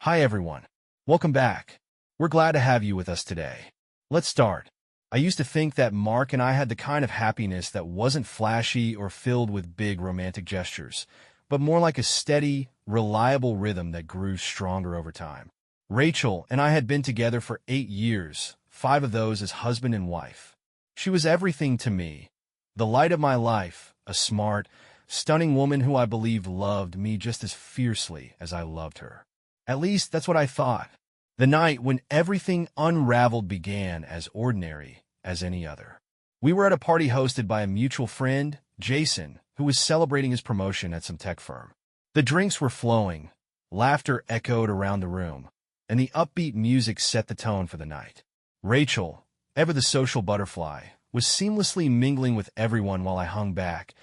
Hi everyone. Welcome back. We're glad to have you with us today. Let's start. I used to think that Mark and I had the kind of happiness that wasn't flashy or filled with big romantic gestures, but more like a steady, reliable rhythm that grew stronger over time. Rachel and I had been together for 8 years, 5 of those as husband and wife. She was everything to me. The light of my life, a smart, stunning woman who I believed loved me just as fiercely as I loved her. At least that's what I thought. The night when everything unraveled began as ordinary as any other. We were at a party hosted by a mutual friend, Jason, who was celebrating his promotion at some tech firm. The drinks were flowing, laughter echoed around the room, and the upbeat music set the tone for the night. Rachel, ever the social butterfly, was seamlessly mingling with everyone while I hung back,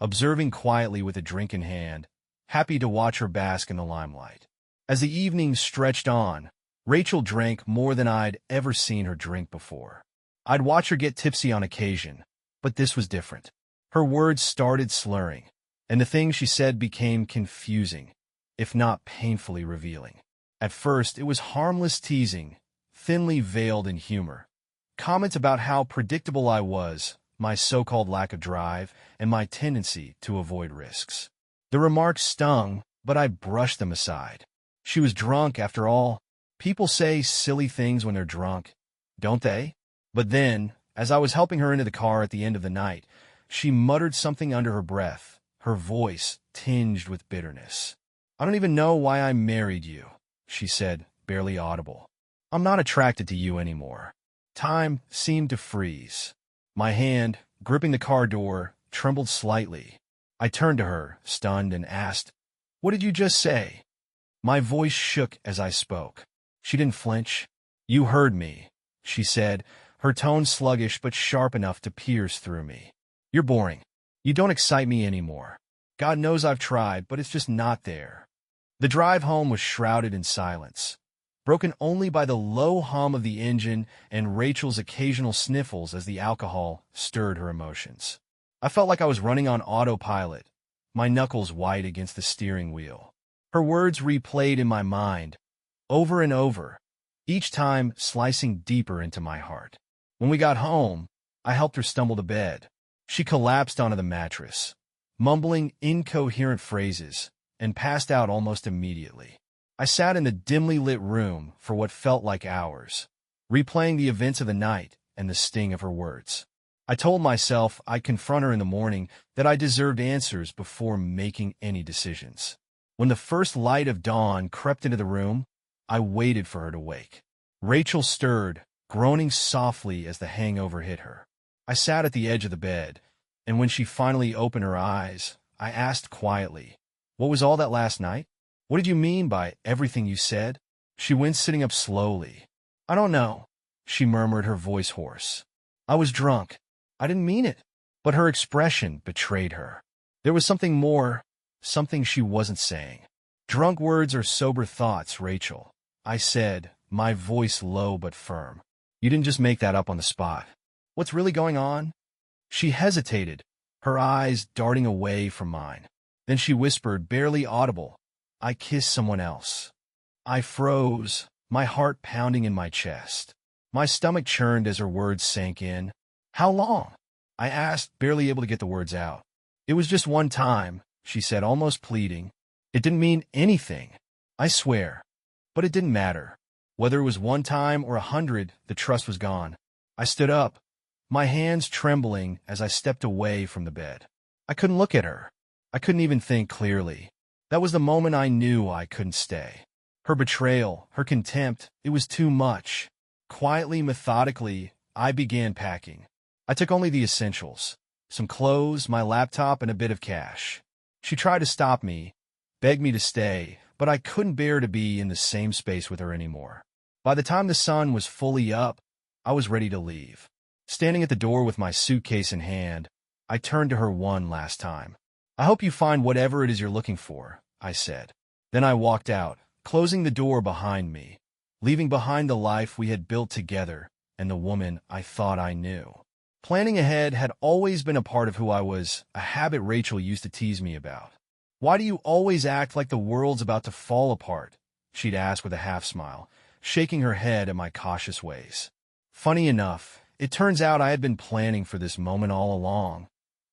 observing quietly with a drink in hand, happy to watch her bask in the limelight. As the evening stretched on, Rachel drank more than I'd ever seen her drink before. I'd watch her get tipsy on occasion, but this was different. Her words started slurring, and the things she said became confusing, if not painfully revealing. At first, it was harmless teasing, thinly veiled in humor. Comments about how predictable I was, my so-called lack of drive, and my tendency to avoid risks. The remarks stung, but I brushed them aside. She was drunk, after all. People say silly things when they're drunk, don't they? But then, as I was helping her into the car at the end of the night, she muttered something under her breath, her voice tinged with bitterness. "I don't even know why I married you," she said, barely audible. "I'm not attracted to you anymore." Time seemed to freeze. My hand, gripping the car door, trembled slightly. I turned to her, stunned, and asked, "What did you just say?" My voice shook as I spoke. She didn't flinch. "You heard me," she said, her tone sluggish but sharp enough to pierce through me. "You're boring. You don't excite me anymore. God knows I've tried, but it's just not there." The drive home was shrouded in silence, broken only by the low hum of the engine and Rachel's occasional sniffles as the alcohol stirred her emotions. I felt like I was running on autopilot, my knuckles white against the steering wheel. Her words replayed in my mind, over and over, each time slicing deeper into my heart. When we got home, I helped her stumble to bed. She collapsed onto the mattress, mumbling incoherent phrases, and passed out almost immediately. I sat in the dimly lit room for what felt like hours, replaying the events of the night and the sting of her words. I told myself I'd confront her in the morning, that I deserved answers before making any decisions. When the first light of dawn crept into the room, I waited for her to wake. Rachel stirred, groaning softly as the hangover hit her. I sat at the edge of the bed, and when she finally opened her eyes, I asked quietly, "What was all that last night? What did you mean by everything you said?" She went sitting up slowly. "I don't know," she murmured, her voice hoarse. "I was drunk. I didn't mean it." But her expression betrayed her. There was something more, something she wasn't saying. "Drunk words are sober thoughts, Rachel," I said, my voice low but firm. "You didn't just make that up on the spot. What's really going on?" She hesitated, her eyes darting away from mine. Then she whispered, barely audible, "I kissed someone else." I froze, my heart pounding in my chest. My stomach churned as her words sank in. "How long?" I asked, barely able to get the words out. "It was just one time," she said, almost pleading. "It didn't mean anything, I swear." But it didn't matter. Whether it was one time or 100, the trust was gone. I stood up, my hands trembling as I stepped away from the bed. I couldn't look at her. I couldn't even think clearly. That was the moment I knew I couldn't stay. Her betrayal, her contempt, it was too much. Quietly, methodically, I began packing. I took only the essentials, some clothes, my laptop, and a bit of cash. She tried to stop me, begged me to stay, but I couldn't bear to be in the same space with her anymore. By the time the sun was fully up, I was ready to leave. Standing at the door with my suitcase in hand, I turned to her one last time. "I hope you find whatever it is you're looking for," I said. Then I walked out, closing the door behind me, leaving behind the life we had built together and the woman I thought I knew. Planning ahead had always been a part of who I was, a habit Rachel used to tease me about. "Why do you always act like the world's about to fall apart?" she'd ask with a half-smile, shaking her head at my cautious ways. Funny enough, it turns out I had been planning for this moment all along,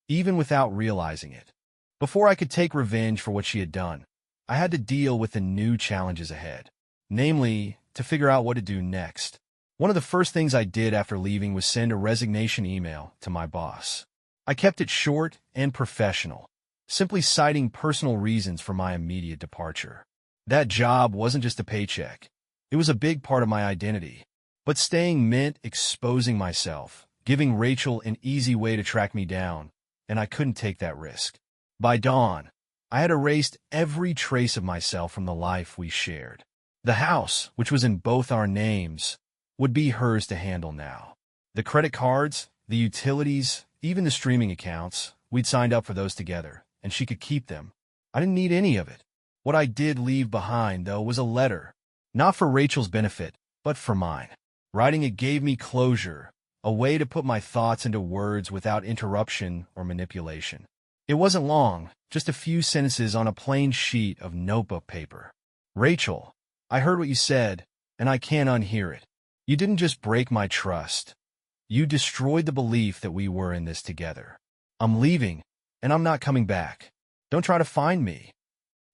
even without realizing it. Before I could take revenge for what she had done, I had to deal with the new challenges ahead, namely, to figure out what to do next. One of the first things I did after leaving was send a resignation email to my boss. I kept it short and professional, simply citing personal reasons for my immediate departure. That job wasn't just a paycheck. It was a big part of my identity. But staying meant exposing myself, giving Rachel an easy way to track me down, and I couldn't take that risk. By dawn, I had erased every trace of myself from the life we shared. The house, which was in both our names, would be hers to handle now. The credit cards, the utilities, even the streaming accounts, we'd signed up for those together, and she could keep them. I didn't need any of it. What I did leave behind, though, was a letter. Not for Rachel's benefit, but for mine. Writing it gave me closure, a way to put my thoughts into words without interruption or manipulation. It wasn't long, just a few sentences on a plain sheet of notebook paper. Rachel, I heard what you said, and I can't unhear it. You didn't just break my trust. You destroyed the belief that we were in this together. I'm leaving, and I'm not coming back. Don't try to find me.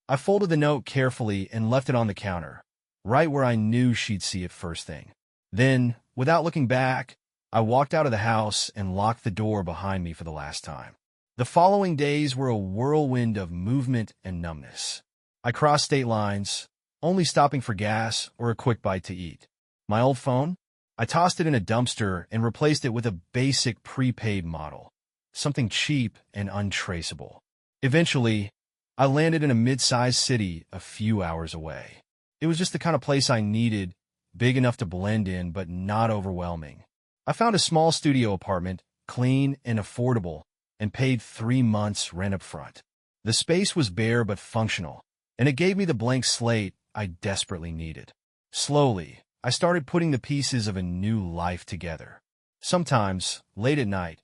I folded the note carefully and left it on the counter, right where I knew she'd see it first thing. Then, without looking back, I walked out of the house and locked the door behind me for the last time. The following days were a whirlwind of movement and numbness. I crossed state lines, only stopping for gas or a quick bite to eat. My old phone? I tossed it in a dumpster and replaced it with a basic prepaid model, something cheap and untraceable. Eventually, I landed in a mid-sized city a few hours away. It was just the kind of place I needed, big enough to blend in but not overwhelming. I found a small studio apartment, clean and affordable, and paid 3 months rent up front. The space was bare but functional, and it gave me the blank slate I desperately needed. Slowly, I started putting the pieces of a new life together. Sometimes, late at night,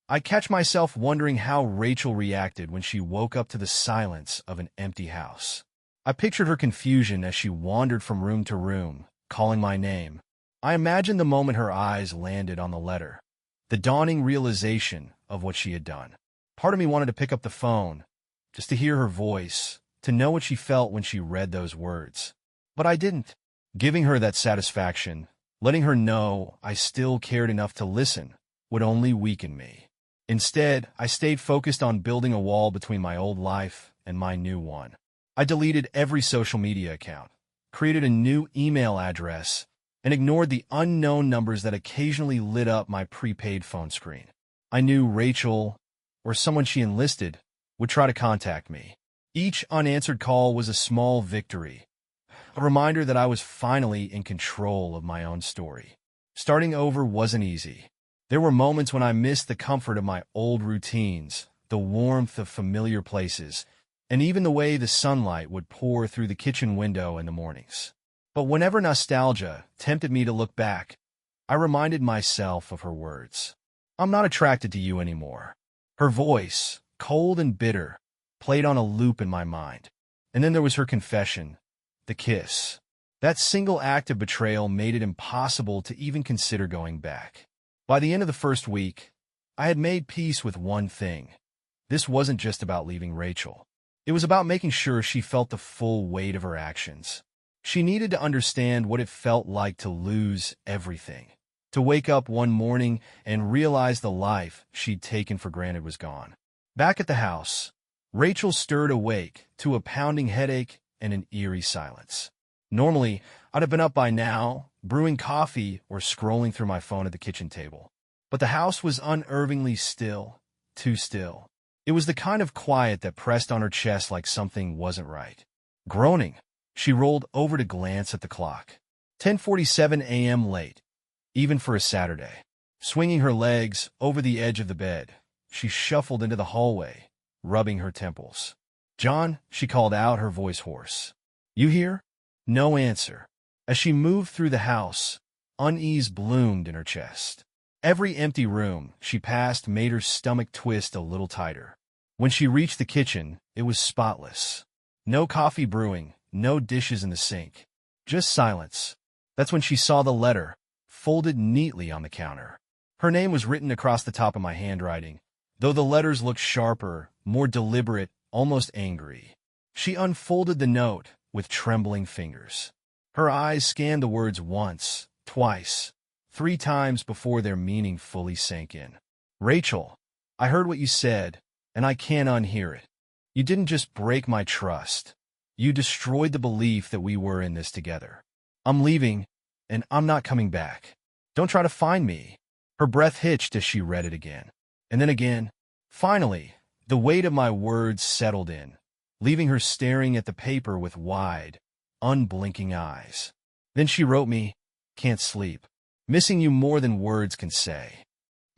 I catch myself wondering how Rachel reacted when she woke up to the silence of an empty house. I pictured her confusion as she wandered from room to room, calling my name. I imagined the moment her eyes landed on the letter, the dawning realization of what she had done. Part of me wanted to pick up the phone, just to hear her voice, to know what she felt when she read those words. But I didn't. Giving her that satisfaction, letting her know I still cared enough to listen, would only weaken me. Instead, I stayed focused on building a wall between my old life and my new one. I deleted every social media account, created a new email address, and ignored the unknown numbers that occasionally lit up my prepaid phone screen. I knew Rachel, or someone she enlisted, would try to contact me. Each unanswered call was a small victory, a reminder that I was finally in control of my own story. Starting over wasn't easy. There were moments when I missed the comfort of my old routines, the warmth of familiar places, and even the way the sunlight would pour through the kitchen window in the mornings. But whenever nostalgia tempted me to look back, I reminded myself of her words. I'm not attracted to you anymore. Her voice, cold and bitter, played on a loop in my mind. And then there was her confession, the kiss. That single act of betrayal made it impossible to even consider going back. By the end of the first week, I had made peace with one thing. This wasn't just about leaving Rachel. It was about making sure she felt the full weight of her actions. She needed to understand what it felt like to lose everything, to wake up one morning and realize the life she'd taken for granted was gone. Back at the house, Rachel stirred awake to a pounding headache and an eerie silence. Normally, I'd have been up by now, brewing coffee or scrolling through my phone at the kitchen table. But the house was unervingly still, too still. It was the kind of quiet that pressed on her chest like something wasn't right. Groaning, she rolled over to glance at the clock. 10:47 a.m. late, even for a Saturday. Swinging her legs over the edge of the bed, she shuffled into the hallway, rubbing her temples. "John," she called out, her voice hoarse. "You here?" No answer. As she moved through the house, unease bloomed in her chest. Every empty room she passed made her stomach twist a little tighter. When she reached the kitchen, it was spotless. No coffee brewing, no dishes in the sink, Just silence. That's when she saw the letter, folded neatly on the counter. Her name was written across the top of my handwriting, though the letters looked sharper, more deliberate, almost angry. She unfolded the note with trembling fingers. Her eyes scanned the words once, twice, 3 times before their meaning fully sank in. Rachel, I heard what you said, and I can't unhear it. You didn't just break my trust. You destroyed the belief that we were in this together. I'm leaving, and I'm not coming back. Don't try to find me. Her breath hitched as she read it again. And then again. Finally, the weight of my words settled in, leaving her staring at the paper with wide, unblinking eyes. Then she wrote me, "Can't sleep. Missing you more than words can say."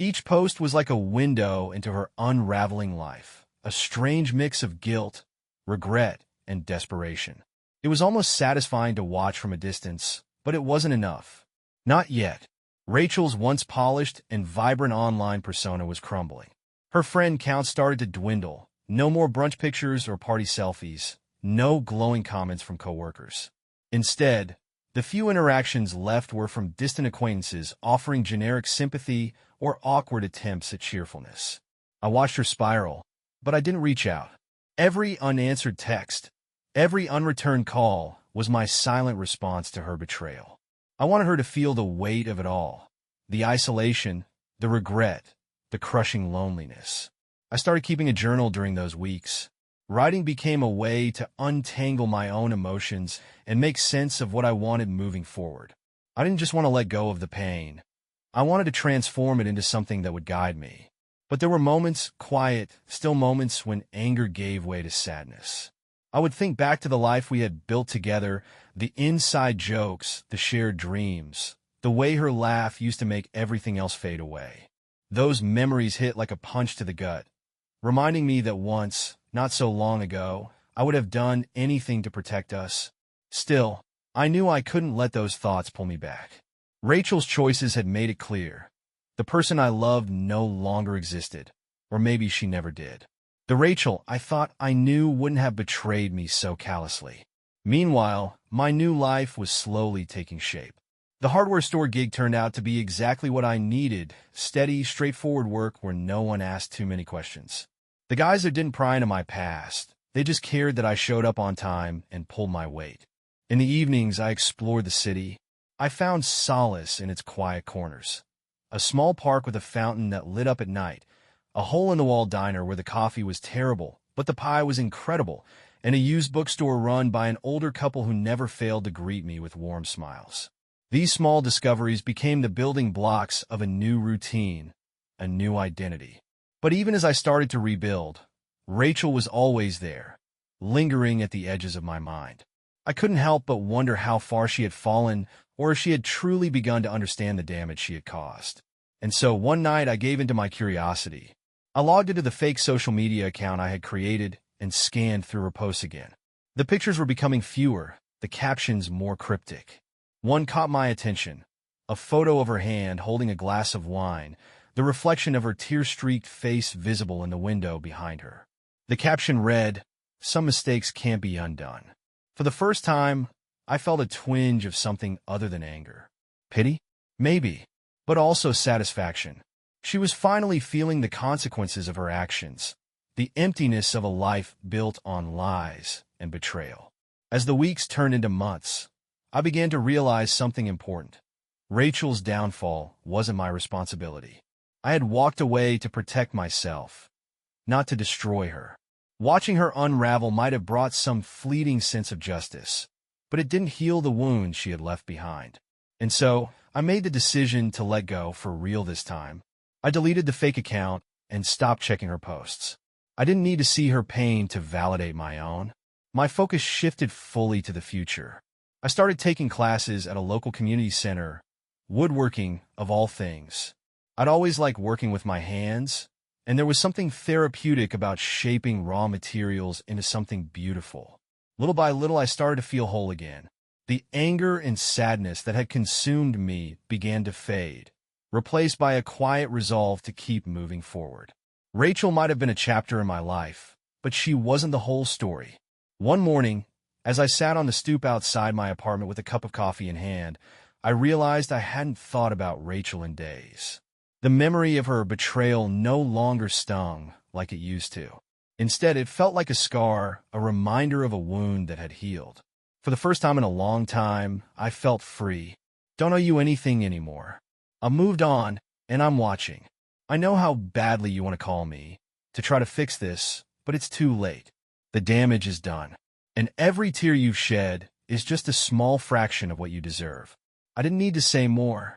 Each post was like a window into her unraveling life, a strange mix of guilt, regret, and desperation. It was almost satisfying to watch from a distance, but it wasn't enough. Not yet. Rachel's once polished and vibrant online persona was crumbling. Her friend count started to dwindle. No more brunch pictures or party selfies. No glowing comments from coworkers. Instead, the few interactions left were from distant acquaintances offering generic sympathy or awkward attempts at cheerfulness. I watched her spiral, but I didn't reach out. Every unanswered text, every unreturned call was my silent response to her betrayal. I wanted her to feel the weight of it all, the isolation, the regret, the crushing loneliness. I started keeping a journal during those weeks. Writing became a way to untangle my own emotions and make sense of what I wanted moving forward. I didn't just want to let go of the pain. I wanted to transform it into something that would guide me. But there were moments, quiet, still moments, when anger gave way to sadness. I would think back to the life we had built together, the inside jokes, the shared dreams, the way her laugh used to make everything else fade away. Those memories hit like a punch to the gut, reminding me that once, not so long ago, I would have done anything to protect us. Still, I knew I couldn't let those thoughts pull me back. Rachel's choices had made it clear. The person I loved no longer existed, or maybe she never did. The Rachel I thought I knew wouldn't have betrayed me so callously. Meanwhile, my new life was slowly taking shape. The hardware store gig turned out to be exactly what I needed: steady, straightforward work where no one asked too many questions. The guys there didn't pry into my past. They just cared that I showed up on time and pulled my weight. In the evenings, I explored the city. I found solace in its quiet corners. A small park with a fountain that lit up at night, a hole-in-the-wall diner where the coffee was terrible, but the pie was incredible, and a used bookstore run by an older couple who never failed to greet me with warm smiles. These small discoveries became the building blocks of a new routine, a new identity. But even as I started to rebuild, Rachel was always there, lingering at the edges of my mind. I couldn't help but wonder how far she had fallen, or if she had truly begun to understand the damage she had caused. And so one night I gave into my curiosity. I logged into the fake social media account I had created and scanned through her posts again. The pictures were becoming fewer, the captions more cryptic. One caught my attention: a photo of her hand holding a glass of wine, the reflection of her tear-streaked face visible in the window behind her. The caption read, "Some mistakes can't be undone." For the first time, I felt a twinge of something other than anger. Pity? Maybe. But also satisfaction. She was finally feeling the consequences of her actions, the emptiness of a life built on lies and betrayal. As the weeks turned into months, I began to realize something important. Rachel's downfall wasn't my responsibility. I had walked away to protect myself, not to destroy her. Watching her unravel might have brought some fleeting sense of justice, but it didn't heal the wound she had left behind. And so, I made the decision to let go for real this time. I deleted the fake account and stopped checking her posts. I didn't need to see her pain to validate my own. My focus shifted fully to the future. I started taking classes at a local community center, woodworking of all things. I'd always liked working with my hands, and there was something therapeutic about shaping raw materials into something beautiful. Little by little, I started to feel whole again. The anger and sadness that had consumed me began to fade, replaced by a quiet resolve to keep moving forward. Rachel might have been a chapter in my life, but she wasn't the whole story. One morning, As I sat on the stoop outside my apartment with a cup of coffee in hand, I realized I hadn't thought about Rachel in days. The memory of her betrayal no longer stung like it used to. Instead, it felt like a scar, a reminder of a wound that had healed. For the first time in a long time, I felt free. Don't owe you anything anymore. I moved on, and I'm watching. I know how badly you want to call me to try to fix this, but it's too late. The damage is done. And every tear you've shed is just a small fraction of what you deserve. I didn't need to say more.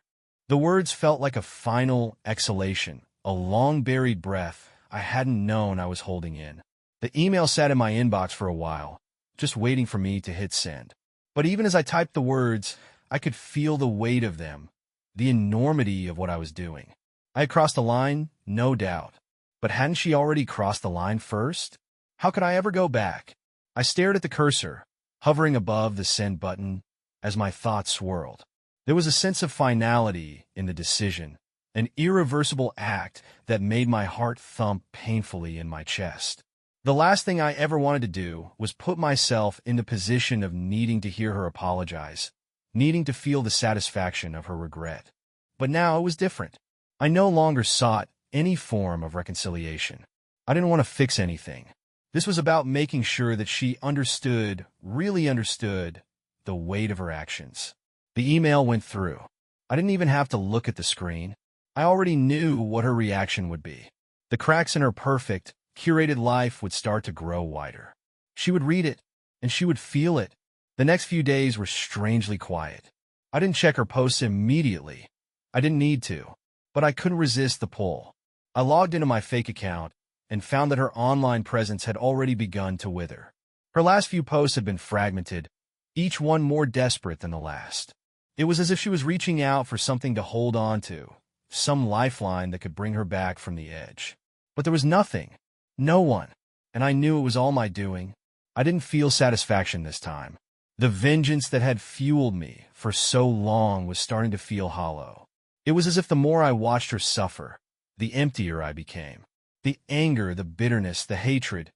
The words felt like a final exhalation, a long-buried breath I hadn't known I was holding in. The email sat in my inbox for a while, just waiting for me to hit send. But even as I typed the words, I could feel the weight of them, the enormity of what I was doing. I had crossed the line, no doubt. But hadn't she already crossed the line first? How could I ever go back? I stared at the cursor, hovering above the send button, as my thoughts swirled. There was a sense of finality in the decision, an irreversible act that made my heart thump painfully in my chest. The last thing I ever wanted to do was put myself in the position of needing to hear her apologize, needing to feel the satisfaction of her regret. But now it was different. I no longer sought any form of reconciliation. I didn't want to fix anything. This was about making sure that she understood, really understood, the weight of her actions. The email went through. I didn't even have to look at the screen. I already knew what her reaction would be. The cracks in her perfect, curated life would start to grow wider. She would read it, and she would feel it. The next few days were strangely quiet. I didn't check her posts immediately. I didn't need to, but I couldn't resist the pull. I logged into my fake account and found that her online presence had already begun to wither. Her last few posts had been fragmented, each one more desperate than the last. It was as if she was reaching out for something to hold on to, some lifeline that could bring her back from the edge. But there was nothing, no one, and I knew it was all my doing. I didn't feel satisfaction this time. The vengeance that had fueled me for so long was starting to feel hollow. It was as if the more I watched her suffer, the emptier I became. The anger, the bitterness, the hatred,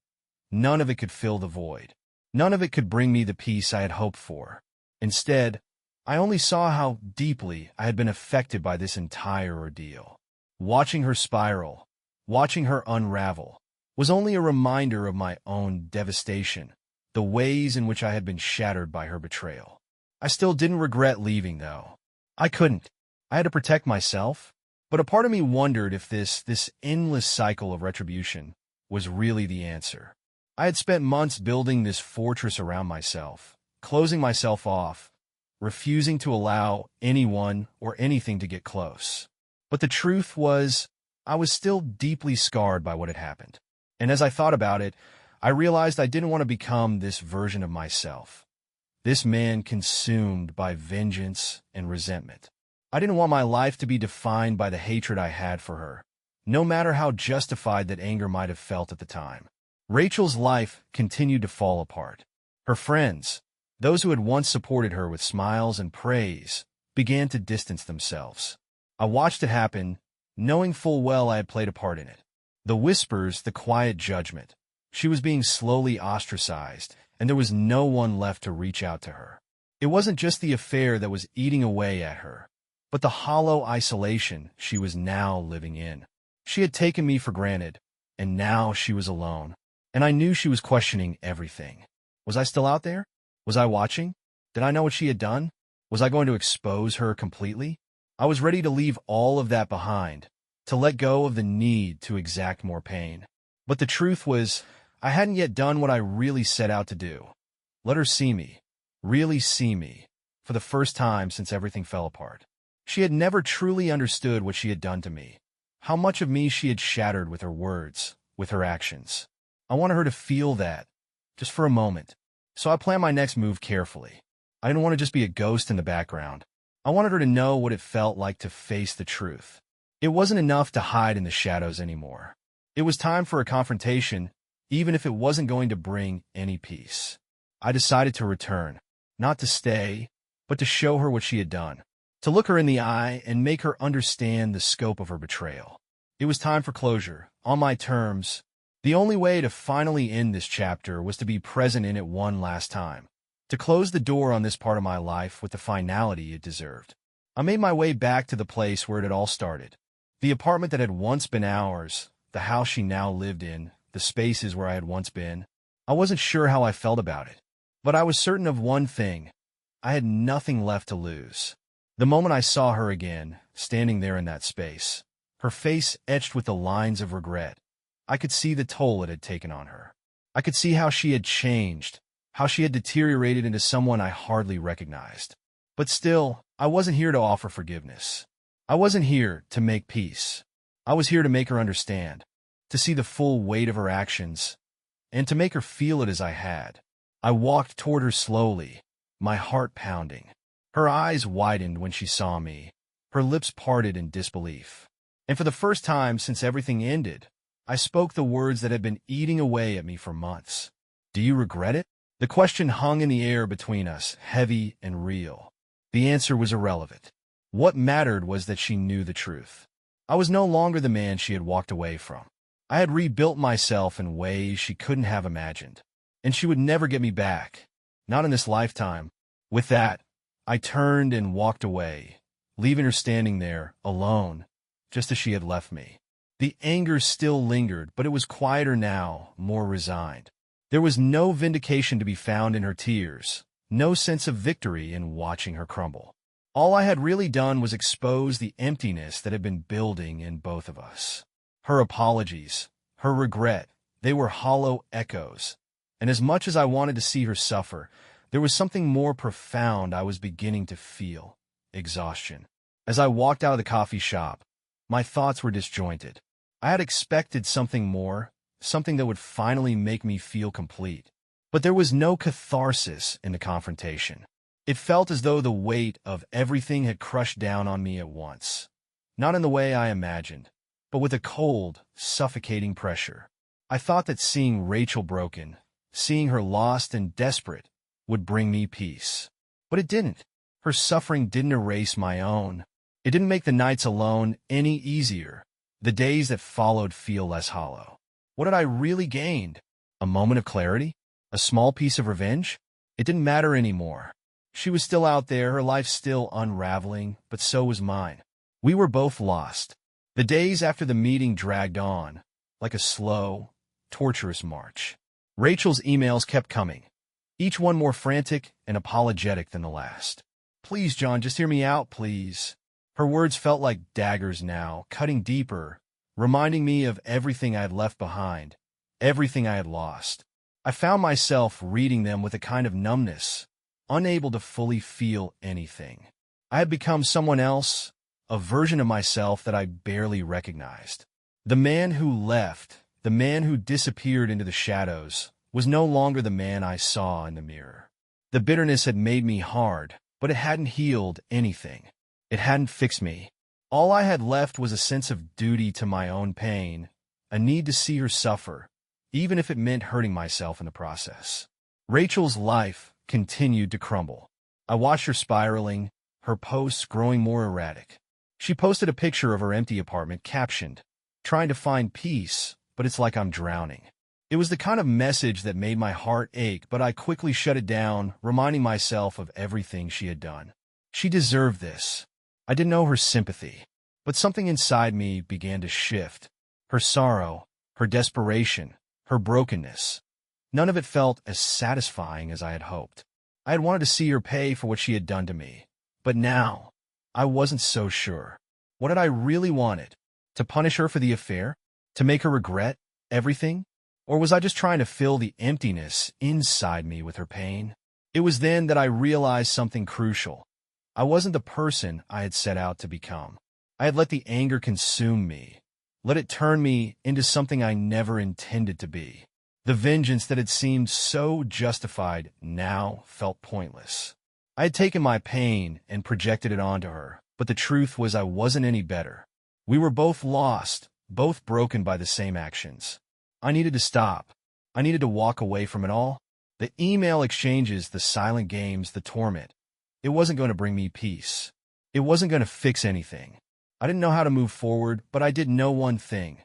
none of it could fill the void. None of it could bring me the peace I had hoped for. Instead, I only saw how deeply I had been affected by this entire ordeal. Watching her spiral, watching her unravel, was only a reminder of my own devastation, the ways in which I had been shattered by her betrayal. I still didn't regret leaving, though. I couldn't. I had to protect myself. But a part of me wondered if this endless cycle of retribution was really the answer. I had spent months building this fortress around myself, closing myself off, refusing to allow anyone or anything to get close. But the truth was, I was still deeply scarred by what had happened. And as I thought about it, I realized I didn't want to become this version of myself, this man consumed by vengeance and resentment. I didn't want my life to be defined by the hatred I had for her, no matter how justified that anger might have felt at the time. Rachel's life continued to fall apart. Her friends, those who had once supported her with smiles and praise, began to distance themselves. I watched it happen, knowing full well I had played a part in it. The whispers, the quiet judgment. She was being slowly ostracized, and there was no one left to reach out to her. It wasn't just the affair that was eating away at her, but the hollow isolation she was now living in. She had taken me for granted, and now she was alone. And I knew she was questioning everything. Was I still out there? Was I watching? Did I know what she had done? Was I going to expose her completely? I was ready to leave all of that behind, to let go of the need to exact more pain. But the truth was, I hadn't yet done what I really set out to do. Let her see me, really see me, for the first time since everything fell apart. She had never truly understood what she had done to me, how much of me she had shattered with her words, with her actions. I wanted her to feel that, just for a moment. So I planned my next move carefully. I didn't want to just be a ghost in the background. I wanted her to know what it felt like to face the truth. It wasn't enough to hide in the shadows anymore. It was time for a confrontation, even if it wasn't going to bring any peace. I decided to return, not to stay, but to show her what she had done, to look her in the eye and make her understand the scope of her betrayal. It was time for closure, on my terms. The only way to finally end this chapter was to be present in it one last time. to close the door on this part of my life with the finality it deserved. I made my way back to the place where it had all started. The apartment that had once been ours, the house she now lived in, the spaces where I had once been. I wasn't sure how I felt about it, but I was certain of one thing. I had nothing left to lose. The moment I saw her again, standing there in that space, her face etched with the lines of regret, I could see the toll it had taken on her. I could see how she had changed, how she had deteriorated into someone I hardly recognized. But still, I wasn't here to offer forgiveness. I wasn't here to make peace. I was here to make her understand, to see the full weight of her actions, and to make her feel it as I had. I walked toward her slowly, my heart pounding. Her eyes widened when she saw me, her lips parted in disbelief. And for the first time since everything ended, I spoke the words that had been eating away at me for months. Do you regret it? The question hung in the air between us, heavy and real. The answer was irrelevant. What mattered was that she knew the truth. I was no longer the man she had walked away from. I had rebuilt myself in ways she couldn't have imagined, and she would never get me back, not in this lifetime. With that, I turned and walked away, leaving her standing there, alone, just as she had left me. The anger still lingered, but it was quieter now, more resigned. There was no vindication to be found in her tears, no sense of victory in watching her crumble. All I had really done was expose the emptiness that had been building in both of us. Her apologies, her regret, they were hollow echoes. And as much as I wanted to see her suffer, there was something more profound I was beginning to feel: exhaustion. As I walked out of the coffee shop, my thoughts were disjointed. I had expected something more, something that would finally make me feel complete. But there was no catharsis in the confrontation. It felt as though the weight of everything had crushed down on me at once. Not in the way I imagined, but with a cold, suffocating pressure. I thought that seeing Rachel broken, seeing her lost and desperate, would bring me peace. But it didn't. Her suffering didn't erase my own. It didn't make the nights alone any easier. The days that followed feel less hollow. What had I really gained? A moment of clarity? A small piece of revenge? It didn't matter anymore. She was still out there, her life still unraveling, but so was mine. We were both lost. The days after the meeting dragged on, like a slow, torturous march. Rachel's emails kept coming, each one more frantic and apologetic than the last. Please, John, just hear me out, please. Her words felt like daggers now, cutting deeper, reminding me of everything I had left behind, everything I had lost. I found myself reading them with a kind of numbness, unable to fully feel anything. I had become someone else, a version of myself that I barely recognized. The man who left, the man who disappeared into the shadows, was no longer the man I saw in the mirror. The bitterness had made me hard, but it hadn't healed anything. It hadn't fixed me. All I had left was a sense of duty to my own pain, a need to see her suffer, even if it meant hurting myself in the process. Rachel's life continued to crumble. I watched her spiraling, her posts growing more erratic. She posted a picture of her empty apartment captioned, "Trying to find peace, but it's like I'm drowning." It was the kind of message that made my heart ache, but I quickly shut it down, reminding myself of everything she had done. She deserved this. I didn't know her sympathy, but something inside me began to shift. Her sorrow, her desperation, her brokenness. None of it felt as satisfying as I had hoped. I had wanted to see her pay for what she had done to me, but now I wasn't so sure. What had I really wanted? To punish her for the affair? To make her regret everything? Or was I just trying to fill the emptiness inside me with her pain? It was then that I realized something crucial. I wasn't the person I had set out to become. I had let the anger consume me, let it turn me into something I never intended to be. The vengeance that had seemed so justified now felt pointless. I had taken my pain and projected it onto her, but the truth was I wasn't any better. We were both lost, both broken by the same actions. I needed to stop. I needed to walk away from it all. The email exchanges, the silent games, the torment. It wasn't going to bring me peace. It wasn't going to fix anything. I didn't know how to move forward, but I did know one thing.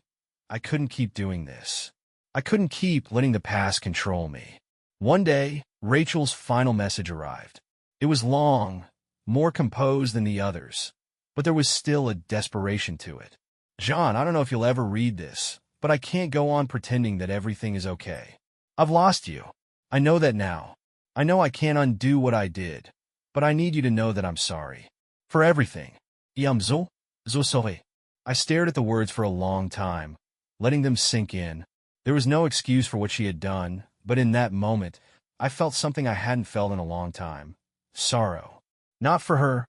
I couldn't keep doing this. I couldn't keep letting the past control me. One day, Rachel's final message arrived. It was long, more composed than the others, but there was still a desperation to it. John, I don't know if you'll ever read this, but I can't go on pretending that everything is okay. I've lost you. I know that now. I know I can't undo what I did, but I need you to know that I'm sorry. For everything. So sorry. I stared at the words for a long time, letting them sink in. There was no excuse for what she had done, but in that moment, I felt something I hadn't felt in a long time. Sorrow. Not for her,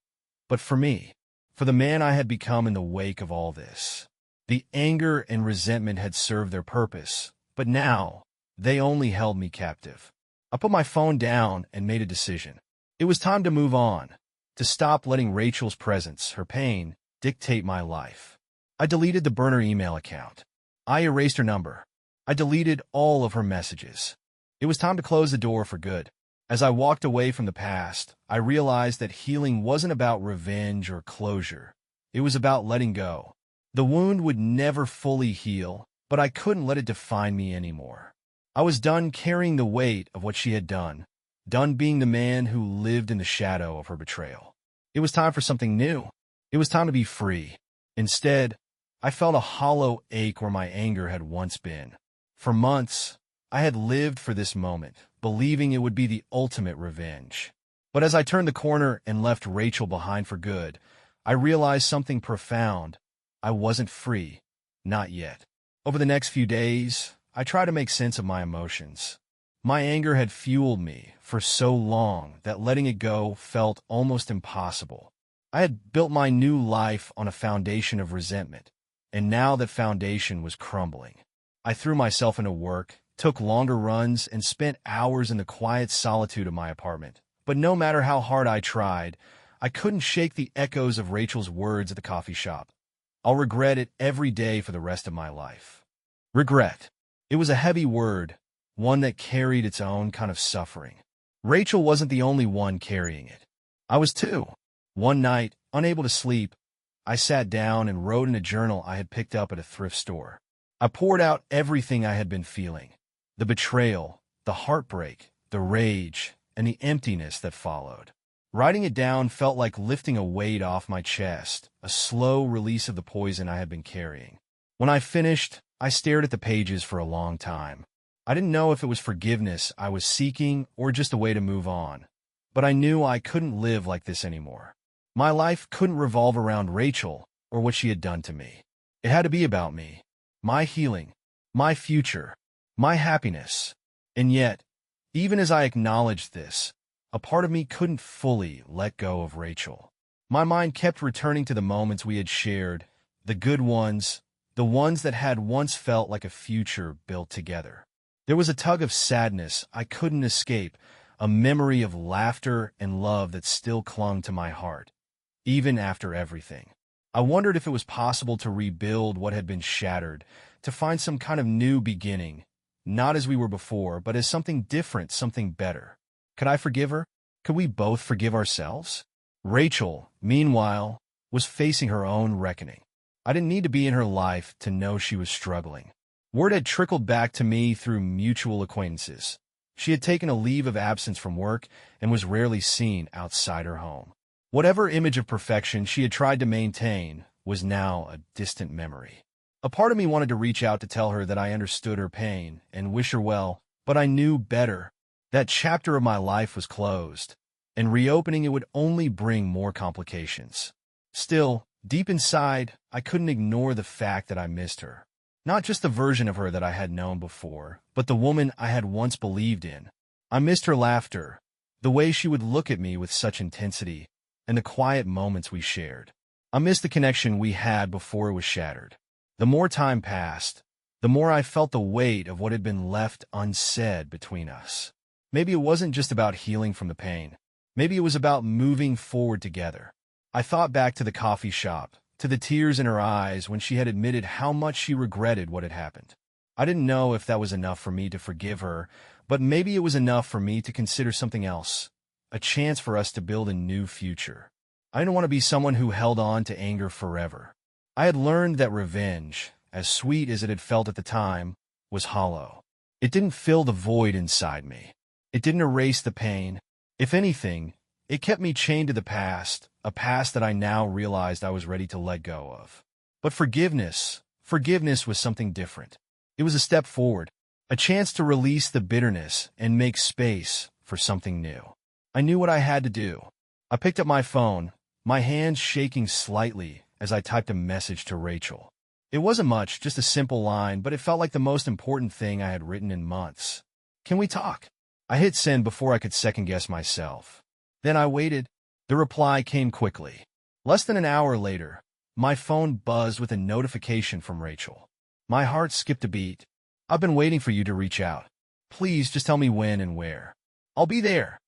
but for me. For the man I had become in the wake of all this. The anger and resentment had served their purpose, but now, they only held me captive. I put my phone down and made a decision. It was time to move on, to stop letting Rachel's presence, her pain, dictate my life. I deleted the burner email account. I erased her number. I deleted all of her messages. It was time to close the door for good. As I walked away from the past, I realized that healing wasn't about revenge or closure. It was about letting go. The wound would never fully heal, but I couldn't let it define me anymore. I was done carrying the weight of what she had done, done being the man who lived in the shadow of her betrayal. It was time for something new. It was time to be free. Instead, I felt a hollow ache where my anger had once been. For months, I had lived for this moment, believing it would be the ultimate revenge. But as I turned the corner and left Rachel behind for good, I realized something profound. I wasn't free. Not yet. Over the next few days, I tried to make sense of my emotions. My anger had fueled me for so long that letting it go felt almost impossible. I had built my new life on a foundation of resentment, and now that foundation was crumbling. I threw myself into work, took longer runs, and spent hours in the quiet solitude of my apartment. But no matter how hard I tried, I couldn't shake the echoes of Rachel's words at the coffee shop. I'll regret it every day for the rest of my life. Regret. It was a heavy word, one that carried its own kind of suffering. Rachel wasn't the only one carrying it. I was too. One night, unable to sleep, I sat down and wrote in a journal I had picked up at a thrift store. I poured out everything I had been feeling. The betrayal, the heartbreak, the rage, and the emptiness that followed. Writing it down felt like lifting a weight off my chest, a slow release of the poison I had been carrying. When I finished, I stared at the pages for a long time. I didn't know if it was forgiveness I was seeking or just a way to move on. But I knew I couldn't live like this anymore. My life couldn't revolve around Rachel or what she had done to me. It had to be about me, my healing, my future, my happiness. And yet, even as I acknowledged this, a part of me couldn't fully let go of Rachel. My mind kept returning to the moments we had shared, the good ones, the ones that had once felt like a future built together. There was a tug of sadness I couldn't escape, a memory of laughter and love that still clung to my heart, even after everything. I wondered if it was possible to rebuild what had been shattered, to find some kind of new beginning, not as we were before, but as something different, something better. Could I forgive her? Could we both forgive ourselves? Rachel, meanwhile, was facing her own reckoning. I didn't need to be in her life to know she was struggling. Word had trickled back to me through mutual acquaintances. She had taken a leave of absence from work and was rarely seen outside her home. Whatever image of perfection she had tried to maintain was now a distant memory. A part of me wanted to reach out to tell her that I understood her pain and wish her well, but I knew better. That chapter of my life was closed, and reopening it would only bring more complications. Still, deep inside, I couldn't ignore the fact that I missed her. Not just the version of her that I had known before, but the woman I had once believed in. I missed her laughter, the way she would look at me with such intensity, and the quiet moments we shared. I missed the connection we had before it was shattered. The more time passed, the more I felt the weight of what had been left unsaid between us. Maybe it wasn't just about healing from the pain. Maybe it was about moving forward together. I thought back to the coffee shop, to the tears in her eyes when she had admitted how much she regretted what had happened. I didn't know if that was enough for me to forgive her, but maybe it was enough for me to consider something else, a chance for us to build a new future. I didn't want to be someone who held on to anger forever. I had learned that revenge, as sweet as it had felt at the time, was hollow. It didn't fill the void inside me. It didn't erase the pain. If anything, it kept me chained to the past, a past that I now realized I was ready to let go of. But forgiveness was something different. It was a step forward, a chance to release the bitterness and make space for something new. I knew what I had to do. I picked up my phone, my hands shaking slightly as I typed a message to Rachel. It wasn't much, just a simple line, but it felt like the most important thing I had written in months. Can we talk? I hit send before I could second-guess myself. Then I waited. The reply came quickly. Less than an hour later, my phone buzzed with a notification from Rachel. My heart skipped a beat. I've been waiting for you to reach out. Please just tell me when and where. I'll be there.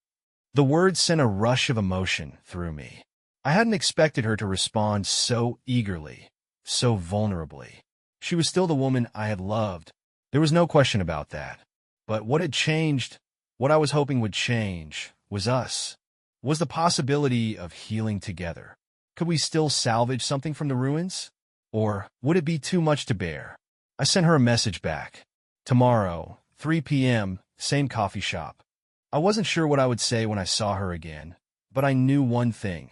The words sent a rush of emotion through me. I hadn't expected her to respond so eagerly, so vulnerably. She was still the woman I had loved. There was no question about that. But what had changed, what I was hoping would change, was us. Was the possibility of healing together. Could we still salvage something from the ruins? Or would it be too much to bear? I sent her a message back. Tomorrow, 3 p.m., same coffee shop. I wasn't sure what I would say when I saw her again, but I knew one thing.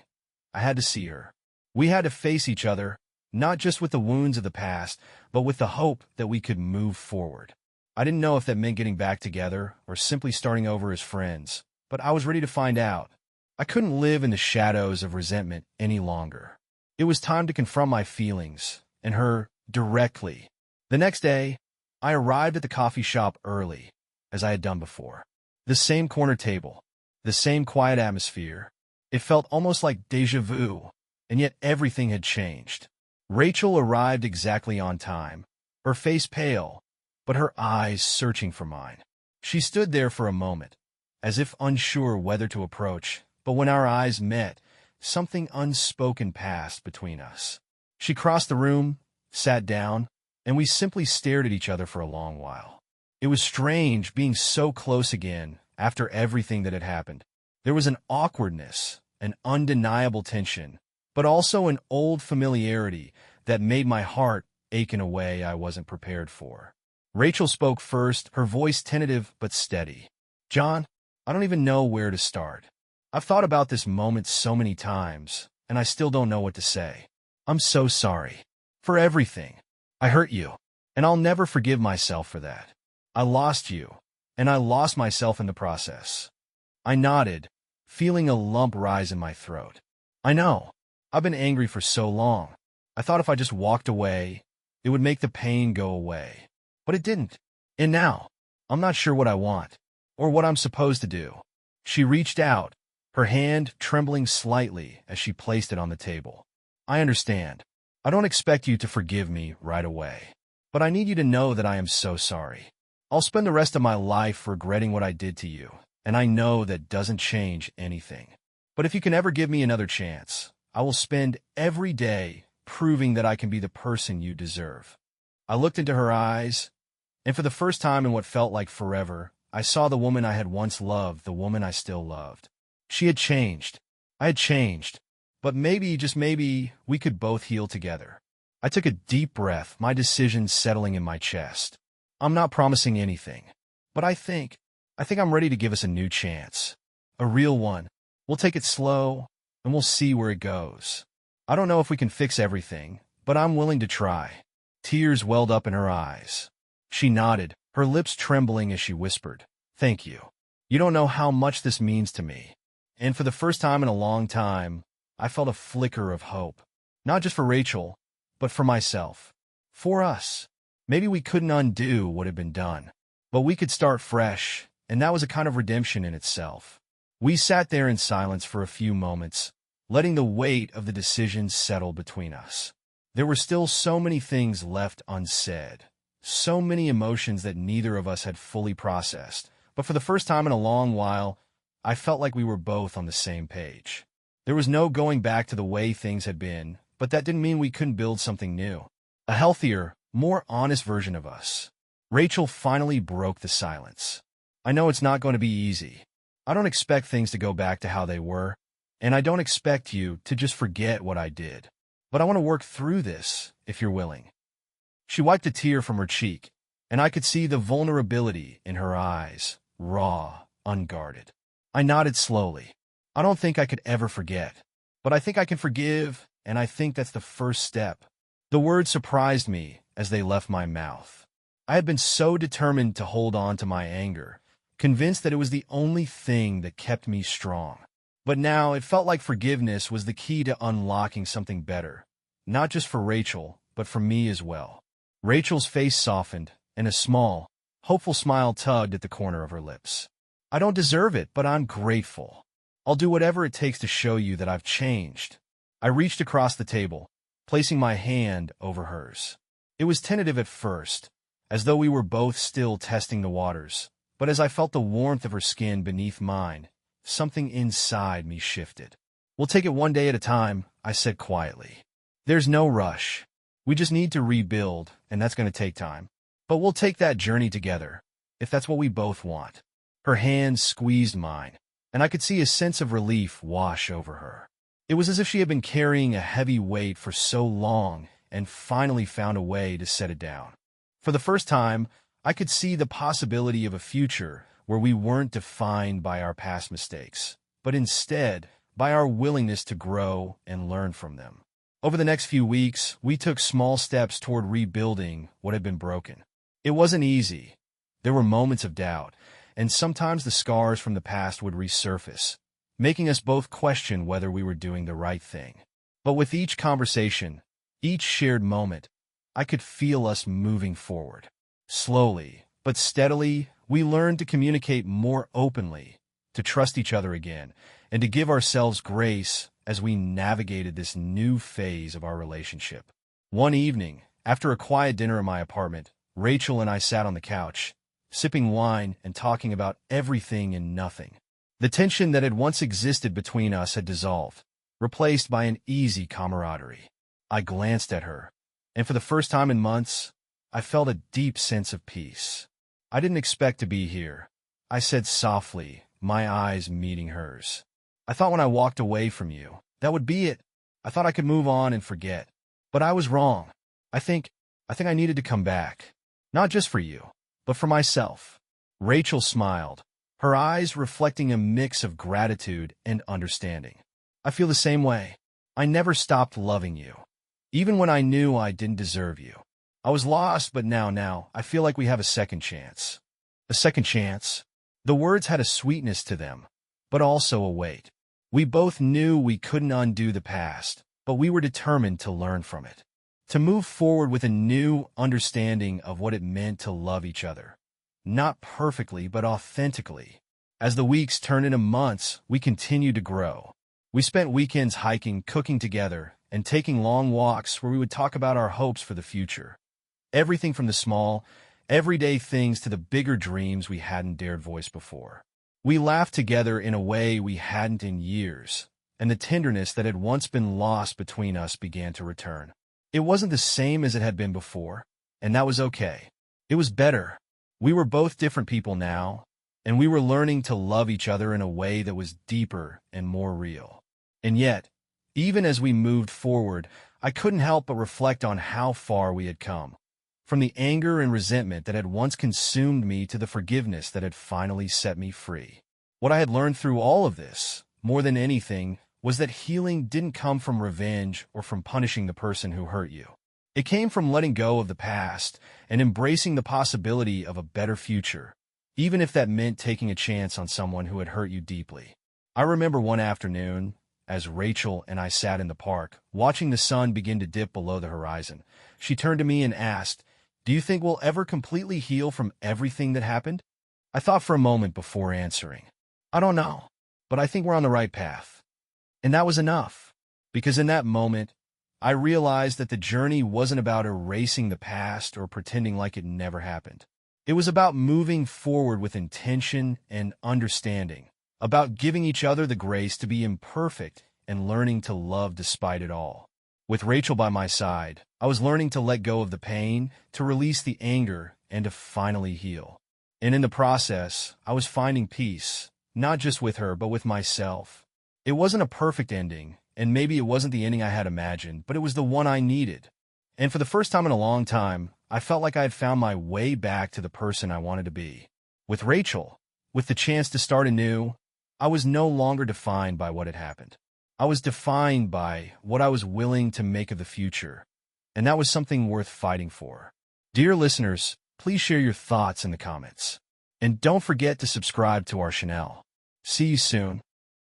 I had to see her. We had to face each other, not just with the wounds of the past, but with the hope that we could move forward. I didn't know if that meant getting back together or simply starting over as friends, but I was ready to find out. I couldn't live in the shadows of resentment any longer. It was time to confront my feelings, and her, directly. The next day, I arrived at the coffee shop early, as I had done before. The same corner table, the same quiet atmosphere. It felt almost like déjà vu, and yet everything had changed. Rachel arrived exactly on time, her face pale, but her eyes searching for mine. She stood there for a moment, as if unsure whether to approach, but when our eyes met, something unspoken passed between us. She crossed the room, sat down, and we simply stared at each other for a long while. It was strange being so close again after everything that had happened. There was an awkwardness, an undeniable tension, but also an old familiarity that made my heart ache in a way I wasn't prepared for. Rachel spoke first, her voice tentative but steady. John, I don't even know where to start. I've thought about this moment so many times, and I still don't know what to say. I'm so sorry. For everything. I hurt you, and I'll never forgive myself for that. I lost you, and I lost myself in the process. I nodded, feeling a lump rise in my throat. I know. I've been angry for so long. I thought if I just walked away, it would make the pain go away. But it didn't. And now, I'm not sure what I want, or what I'm supposed to do. She reached out, her hand trembling slightly as she placed it on the table. I understand. I don't expect you to forgive me right away. But I need you to know that I am so sorry. I'll spend the rest of my life regretting what I did to you, and I know that doesn't change anything. But if you can ever give me another chance, I will spend every day proving that I can be the person you deserve. I looked into her eyes, and for the first time in what felt like forever, I saw the woman I had once loved, the woman I still loved. She had changed. I had changed. But maybe, just maybe, we could both heal together. I took a deep breath, my decision settling in my chest. I'm not promising anything, but I think I'm ready to give us a new chance. A real one. We'll take it slow, and we'll see where it goes. I don't know if we can fix everything, but I'm willing to try. Tears welled up in her eyes. She nodded, her lips trembling as she whispered, "Thank you. You don't know how much this means to me." And for the first time in a long time, I felt a flicker of hope. Not just for Rachel, but for myself. For us. Maybe we couldn't undo what had been done, but we could start fresh, and that was a kind of redemption in itself. We sat there in silence for a few moments, letting the weight of the decision settle between us. There were still so many things left unsaid, so many emotions that neither of us had fully processed, but for the first time in a long while, I felt like we were both on the same page. There was no going back to the way things had been, but that didn't mean we couldn't build something new. A healthier, more honest version of us. Rachel finally broke the silence. I know it's not going to be easy. I don't expect things to go back to how they were, and I don't expect you to just forget what I did. But I want to work through this, if you're willing. She wiped a tear from her cheek, and I could see the vulnerability in her eyes, raw, unguarded. I nodded slowly. I don't think I could ever forget, but I think I can forgive, and I think that's the first step. The words surprised me as they left my mouth. I had been so determined to hold on to my anger, convinced that it was the only thing that kept me strong. But now it felt like forgiveness was the key to unlocking something better, not just for Rachel, but for me as well. Rachel's face softened, and a small, hopeful smile tugged at the corner of her lips. I don't deserve it, but I'm grateful. I'll do whatever it takes to show you that I've changed. I reached across the table, placing my hand over hers. It was tentative at first, as though we were both still testing the waters, but as I felt the warmth of her skin beneath mine, something inside me shifted. We'll take it one day at a time, I said quietly. There's no rush. We just need to rebuild, and that's going to take time. But we'll take that journey together, if that's what we both want. Her hand squeezed mine, and I could see a sense of relief wash over her. It was as if she had been carrying a heavy weight for so long and finally found a way to set it down. For the first time, I could see the possibility of a future where we weren't defined by our past mistakes, but instead by our willingness to grow and learn from them. Over the next few weeks, we took small steps toward rebuilding what had been broken. It wasn't easy. There were moments of doubt, and sometimes the scars from the past would resurface, making us both question whether we were doing the right thing. But with each conversation, each shared moment, I could feel us moving forward. Slowly, but steadily, we learned to communicate more openly, to trust each other again, and to give ourselves grace as we navigated this new phase of our relationship. One evening, after a quiet dinner in my apartment, Rachel and I sat on the couch, sipping wine and talking about everything and nothing. The tension that had once existed between us had dissolved, replaced by an easy camaraderie. I glanced at her, and for the first time in months, I felt a deep sense of peace. I didn't expect to be here, I said softly, my eyes meeting hers. I thought when I walked away from you, that would be it. I thought I could move on and forget. But I was wrong. I think I needed to come back. Not just for you, but for myself. Rachel smiled, her eyes reflecting a mix of gratitude and understanding. I feel the same way. I never stopped loving you, even when I knew I didn't deserve you. I was lost, but now, I feel like we have a second chance. A second chance? The words had a sweetness to them, but also a weight. We both knew we couldn't undo the past, but we were determined to learn from it, to move forward with a new understanding of what it meant to love each other. Not perfectly, but authentically. As the weeks turned into months, we continued to grow. We spent weekends hiking, cooking together, and taking long walks where we would talk about our hopes for the future. Everything from the small, everyday things to the bigger dreams we hadn't dared voice before. We laughed together in a way we hadn't in years, and the tenderness that had once been lost between us began to return. It wasn't the same as it had been before, and that was okay. It was better. We were both different people now, and we were learning to love each other in a way that was deeper and more real. And yet, even as we moved forward, I couldn't help but reflect on how far we had come. From the anger and resentment that had once consumed me to the forgiveness that had finally set me free. What I had learned through all of this, more than anything, was that healing didn't come from revenge or from punishing the person who hurt you. It came from letting go of the past and embracing the possibility of a better future, even if that meant taking a chance on someone who had hurt you deeply. I remember one afternoon, as Rachel and I sat in the park, watching the sun begin to dip below the horizon, she turned to me and asked, "Do you think we'll ever completely heal from everything that happened?" I thought for a moment before answering. I don't know, but I think we're on the right path. And that was enough, because in that moment, I realized that the journey wasn't about erasing the past or pretending like it never happened. It was about moving forward with intention and understanding, about giving each other the grace to be imperfect and learning to love despite it all. With Rachel by my side, I was learning to let go of the pain, to release the anger, and to finally heal. And in the process, I was finding peace, not just with her, but with myself. It wasn't a perfect ending, and maybe it wasn't the ending I had imagined, but it was the one I needed. And for the first time in a long time, I felt like I had found my way back to the person I wanted to be. With Rachel, With the chance to start anew, I was no longer defined by what had happened. I was defined by what I was willing to make of the future, and that was something worth fighting for. Dear listeners, please share your thoughts in the comments. And don't forget to subscribe to our channel. See you soon.